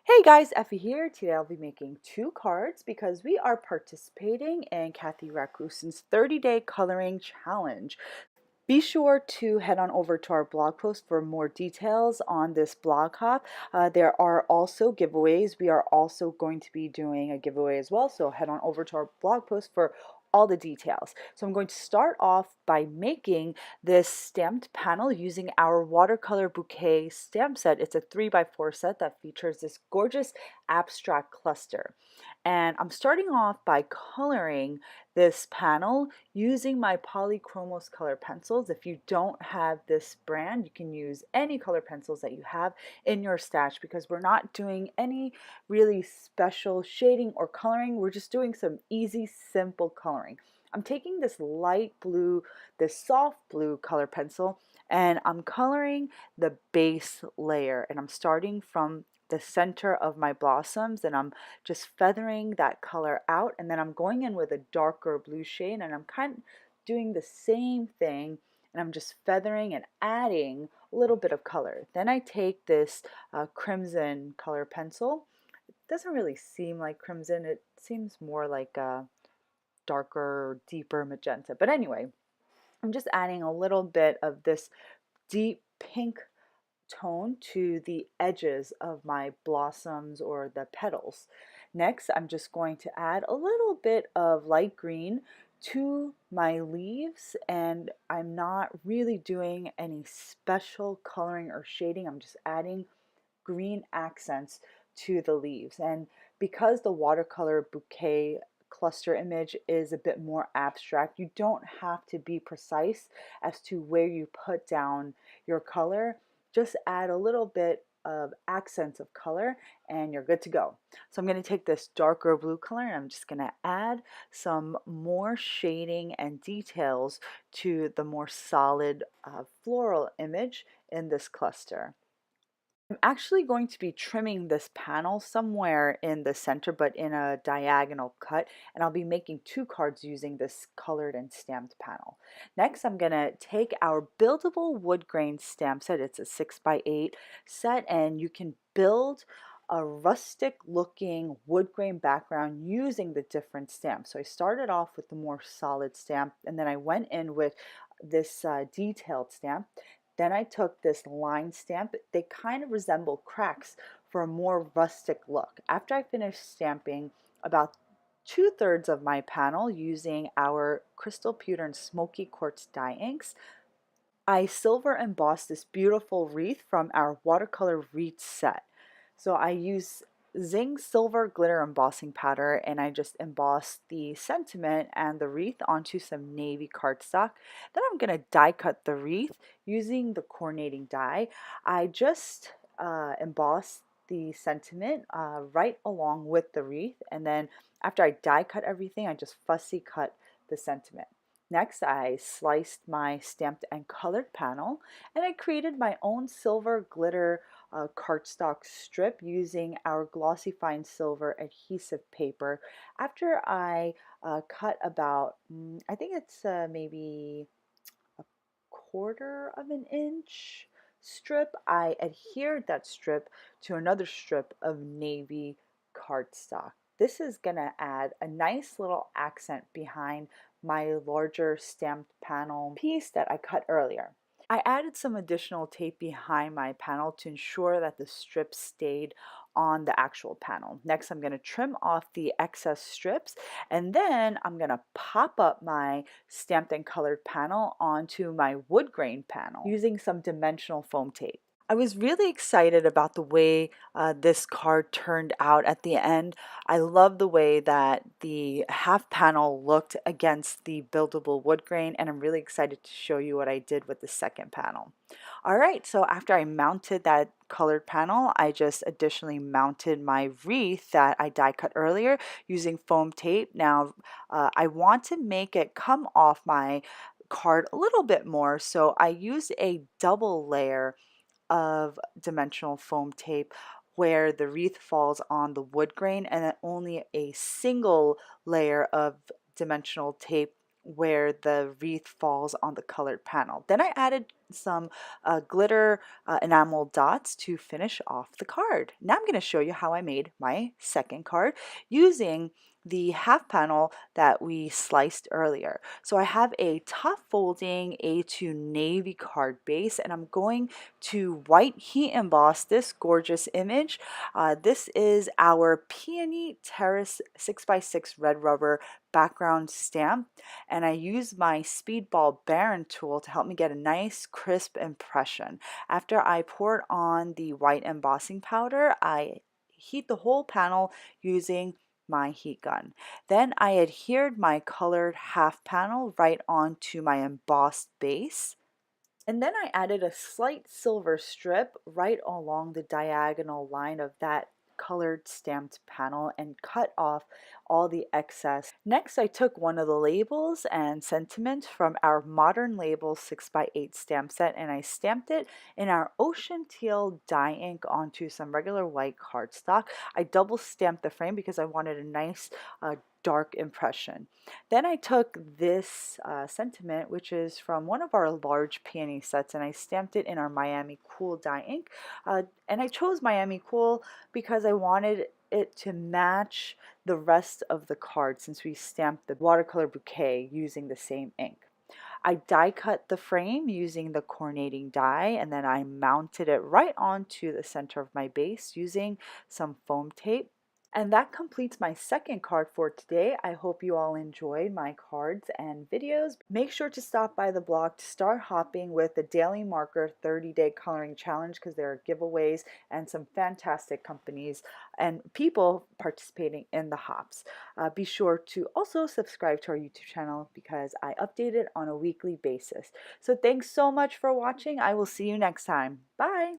Hey guys, Effie here. Today I'll be making two cards because we are participating in Kathy Rakusen's 30-day coloring challenge. Be sure to head on over to our blog post for more details on this blog hop. There are also giveaways. We are also going to be doing a giveaway as well, so head on over to our blog post for all the details. So I'm going to start off by making this stamped panel using our Watercolor Bouquet stamp set. It's a 3x4 set that features this gorgeous abstract cluster. And I'm starting off by coloring this panel using my Polychromos color pencils. If you don't have this brand, you can use any color pencils that you have in your stash because we're not doing any really special shading or coloring. We're just doing some easy, simple coloring. I'm taking this light blue, this soft blue color pencil, and I'm coloring the base layer, and I'm starting from the center of my blossoms, and I'm just feathering that color out, and then I'm going in with a darker blue shade, and I'm kind of doing the same thing, and I'm just feathering and adding a little bit of color. Then I take this crimson color pencil. It doesn't really seem like crimson, it seems more like a darker, deeper magenta. But anyway, I'm just adding a little bit of this deep pink tone to the edges of my blossoms or the petals. Next, I'm just going to add a little bit of light green to my leaves, and I'm not really doing any special coloring or shading. I'm just adding green accents to the leaves. And because the watercolor bouquet cluster image is a bit more abstract, you don't have to be precise as to where you put down your color. Just add a little bit of accents of color and you're good to go. So I'm going to take this darker blue color and I'm just going to add some more shading and details to the more solid floral image in this cluster. I'm actually going to be trimming this panel somewhere in the center, but in a diagonal cut, and I'll be making two cards using this colored and stamped panel. Next, I'm going to take our Buildable Woodgrain stamp set. It's a 6x8 set, and you can build a rustic looking wood grain background using the different stamps. So I started off with the more solid stamp, and then I went in with this detailed stamp. Then I took this line stamp. They kind of resemble cracks for a more rustic look. After I finished stamping about 2/3 of my panel using our Crystal Pewter and Smoky Quartz dye inks, I silver embossed this beautiful wreath from our watercolor wreath set. So I use Zing silver glitter embossing powder, and I just embossed the sentiment and the wreath onto some navy cardstock. Then I'm going to die cut the wreath using the coordinating die. I just embossed the sentiment right along with the wreath, and then after I die cut everything, I just fussy cut the sentiment. Next, I sliced my stamped and colored panel, and I created my own silver glitter cardstock strip using our Glossy Fine Silver adhesive paper. After I cut about, I think it's maybe a 1/4 of an inch strip, I adhered that strip to another strip of navy cardstock. This is going to add a nice little accent behind my larger stamped panel piece that I cut earlier. I added some additional tape behind my panel to ensure that the strips stayed on the actual panel. Next, I'm going to trim off the excess strips, and then I'm going to pop up my stamped and colored panel onto my wood grain panel using some dimensional foam tape. I was really excited about the way this card turned out at the end. I love the way that the half panel looked against the buildable wood grain, and I'm really excited to show you what I did with the second panel. All right, so after I mounted that colored panel, I just additionally mounted my wreath that I die cut earlier using foam tape. Now, I want to make it come off my card a little bit more, so I used a double layer of dimensional foam tape where the wreath falls on the wood grain, and then only a single layer of dimensional tape where the wreath falls on the colored panel. Then I added some glitter enamel dots to finish off the card. Now I'm going to show you how I made my second card using the half panel that we sliced earlier. So I have a top folding A2 navy card base, and I'm going to white heat emboss this gorgeous image. This is our Peony Terrace 6x6 red rubber background stamp, and I use my Speedball Baren tool to help me get a nice crisp impression. After I poured on the white embossing powder, I heat the whole panel using my heat gun. Then I adhered my colored half panel right onto my embossed base. And then I added a slight silver strip right along the diagonal line of that colored stamped panel and cut off all the excess. Next, I took one of the labels and sentiment from our Modern Label 6x8 stamp set, and I stamped it in our Ocean Teal dye ink onto some regular white cardstock. I double stamped the frame because I wanted a nice dark impression. Then I took this sentiment, which is from one of our large peony sets, and I stamped it in our Miami Cool dye ink. And I chose Miami Cool because I wanted it to match the rest of the card since we stamped the watercolor bouquet using the same ink. I die cut the frame using the cornating die, and then I mounted it right onto the center of my base using some foam tape. And that completes my second card for today. I hope you all enjoyed my cards and videos. Make sure to stop by the blog to start hopping with the Daily Marker 30-day coloring challenge, because there are giveaways and some fantastic companies and people participating in the hops. Be sure to also subscribe to our YouTube channel because I update it on a weekly basis. So thanks so much for watching. I will see you next time. Bye!